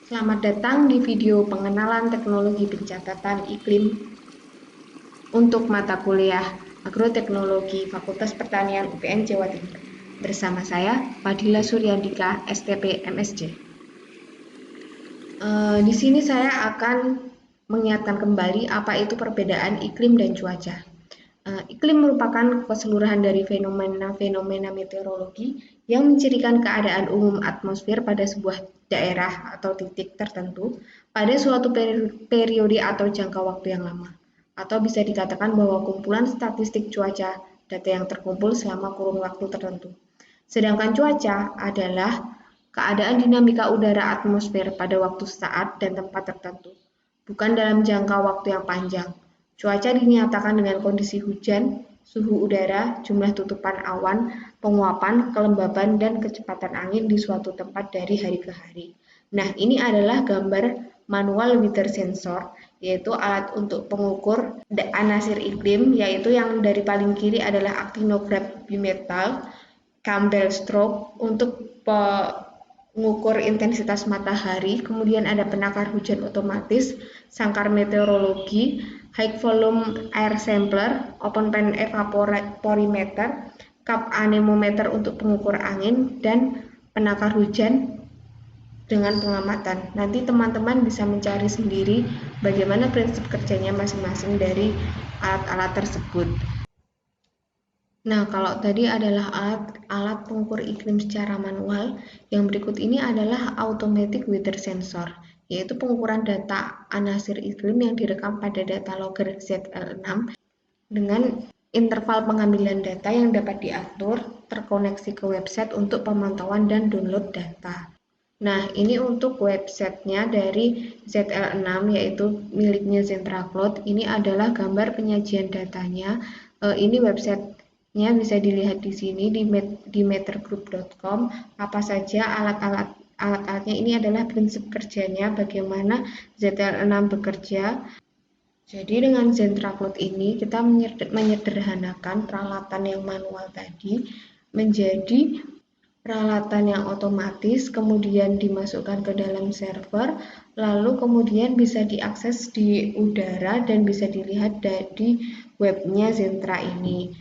Selamat datang di video pengenalan teknologi pencatatan iklim untuk mata kuliah Agroteknologi Fakultas Pertanian UPN Jawa Timur. Bersama saya, Fadila Suryandika, STP MSc. Di sini saya akan mengingatkan kembali apa itu perbedaan iklim dan cuaca. Iklim merupakan keseluruhan dari fenomena-fenomena meteorologi yang mencirikan keadaan umum atmosfer pada sebuah daerah atau titik tertentu pada suatu periode atau jangka waktu yang lama. Atau bisa dikatakan bahwa kumpulan statistik cuaca data yang terkumpul selama kurun waktu tertentu. Sedangkan cuaca adalah keadaan dinamika udara atmosfer pada waktu saat dan tempat tertentu, bukan dalam jangka waktu yang panjang. Cuaca dinyatakan dengan kondisi hujan, suhu udara, jumlah tutupan awan, penguapan, kelembaban, dan kecepatan angin di suatu tempat dari hari ke hari. Nah, ini adalah gambar manual weather sensor, yaitu alat untuk pengukur anasir iklim, yaitu yang dari paling kiri adalah actinograph bimetal, Campbell stroke untuk mengukur intensitas matahari, kemudian ada penakar hujan otomatis, sangkar meteorologi, high volume air sampler, open pan evaporimeter, cup anemometer untuk pengukur angin, dan penakar hujan dengan pengamatan. Nanti teman-teman bisa mencari sendiri bagaimana prinsip kerjanya masing-masing dari alat-alat tersebut. Nah, kalau tadi adalah alat pengukur iklim secara manual, yang berikut ini adalah automatic weather sensor, yaitu pengukuran data anasir iklim yang direkam pada data logger ZL6 dengan interval pengambilan data yang dapat diatur, terkoneksi ke website untuk pemantauan dan download data. Nah, ini untuk websitenya dari ZL6, yaitu miliknya Zentra Cloud. Ini adalah gambar penyajian datanya. Ini websitenya bisa dilihat di sini di metergroup.com. Apa saja alat-alatnya, ini adalah prinsip kerjanya, bagaimana ZL6 bekerja. Jadi dengan Zentra Cloud ini kita menyederhanakan peralatan yang manual tadi menjadi peralatan yang otomatis, kemudian dimasukkan ke dalam server, lalu kemudian bisa diakses di udara dan bisa dilihat dari webnya Zentra ini.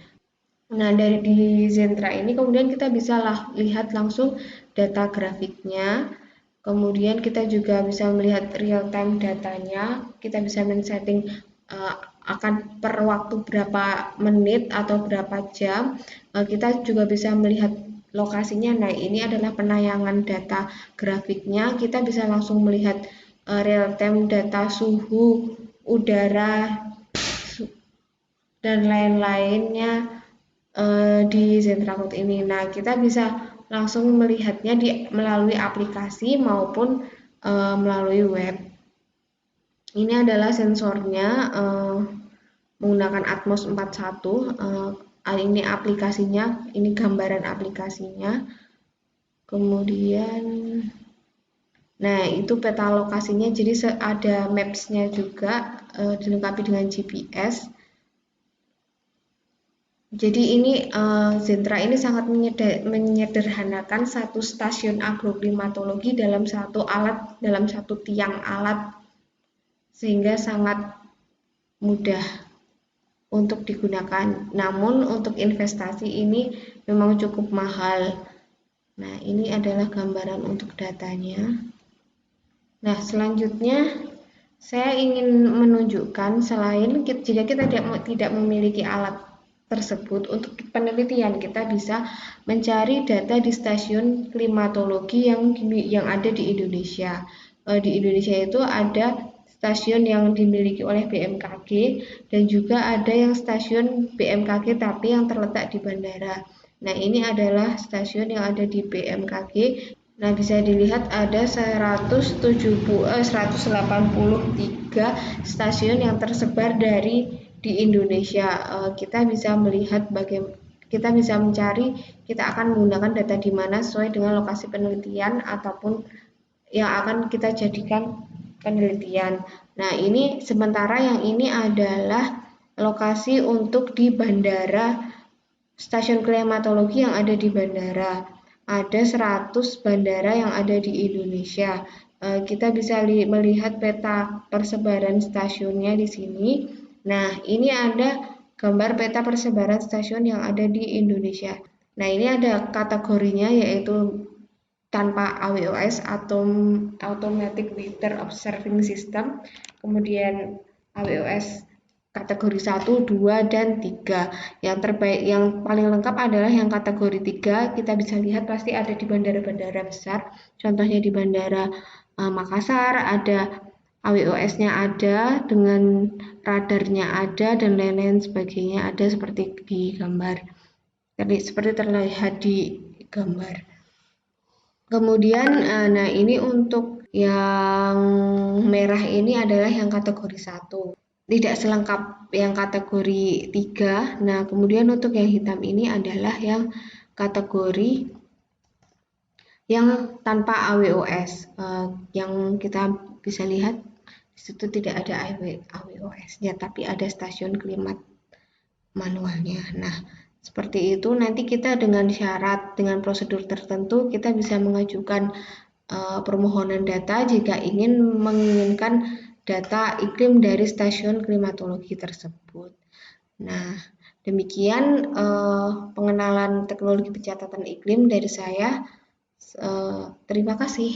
Nah, dari di Zentra ini kemudian kita bisa lihat langsung data grafiknya. Kemudian kita juga bisa melihat real time datanya. Kita bisa men-setting akan per waktu berapa menit atau berapa jam. Kita juga bisa melihat lokasinya. Nah, ini adalah penayangan data grafiknya. Kita bisa langsung melihat real time data suhu, udara, dan lain-lainnya di Zentra Cloud ini. Nah, kita bisa langsung melihatnya melalui aplikasi maupun melalui web. Ini adalah sensornya menggunakan Atmos 41. Ini aplikasinya, ini gambaran aplikasinya. Kemudian, nah itu peta lokasinya, jadi ada maps-nya juga, dilengkapi dengan GPS. Jadi ini Zentra ini sangat menyederhanakan satu stasiun agroklimatologi dalam satu alat, dalam satu tiang alat, sehingga sangat mudah untuk digunakan. Namun untuk investasi ini memang cukup mahal. Nah, ini adalah gambaran untuk datanya. Nah, selanjutnya saya ingin menunjukkan selain jika kita tidak memiliki alat tersebut, untuk penelitian kita bisa mencari data di stasiun klimatologi yang ada di Indonesia. Di Indonesia itu ada stasiun yang dimiliki oleh BMKG dan juga ada yang stasiun BMKG tapi yang terletak di bandara. Nah, ini adalah stasiun yang ada di BMKG. Nah, bisa dilihat ada 183 stasiun yang tersebar di Indonesia. Kita bisa melihat kita bisa mencari, kita akan menggunakan data di mana sesuai dengan lokasi penelitian ataupun yang akan kita jadikan penelitian. Nah, ini sementara yang ini adalah lokasi untuk di bandara, stasiun klimatologi yang ada di bandara. ada 100 bandara yang ada di Indonesia. Kita bisa melihat peta persebaran stasiunnya di sini. Nah, ini ada gambar peta persebaran stasiun yang ada di Indonesia. Nah, ini ada kategorinya yaitu tanpa AWOS atau Automatic Weather Observing System, kemudian AWOS kategori 1, 2, dan 3. Yang terbaik, yang paling lengkap adalah yang kategori 3. Kita bisa lihat pasti ada di bandara-bandara besar. Contohnya di Bandara Makassar ada AWOS-nya ada, dengan radarnya ada, dan lain-lain sebagainya ada seperti di gambar. Jadi seperti terlihat di gambar. Kemudian, nah ini untuk yang merah ini adalah yang kategori 1. Tidak selengkap yang kategori 3. Nah, kemudian untuk yang hitam ini adalah yang kategori yang tanpa AWOS. Yang kita bisa lihat di situ tidak ada AWOS-nya, tapi ada stasiun klimat manualnya. Nah, seperti itu nanti kita dengan syarat, dengan prosedur tertentu kita bisa mengajukan permohonan data jika menginginkan data iklim dari stasiun klimatologi tersebut. Nah, demikian pengenalan teknologi pencatatan iklim dari saya. Terima kasih.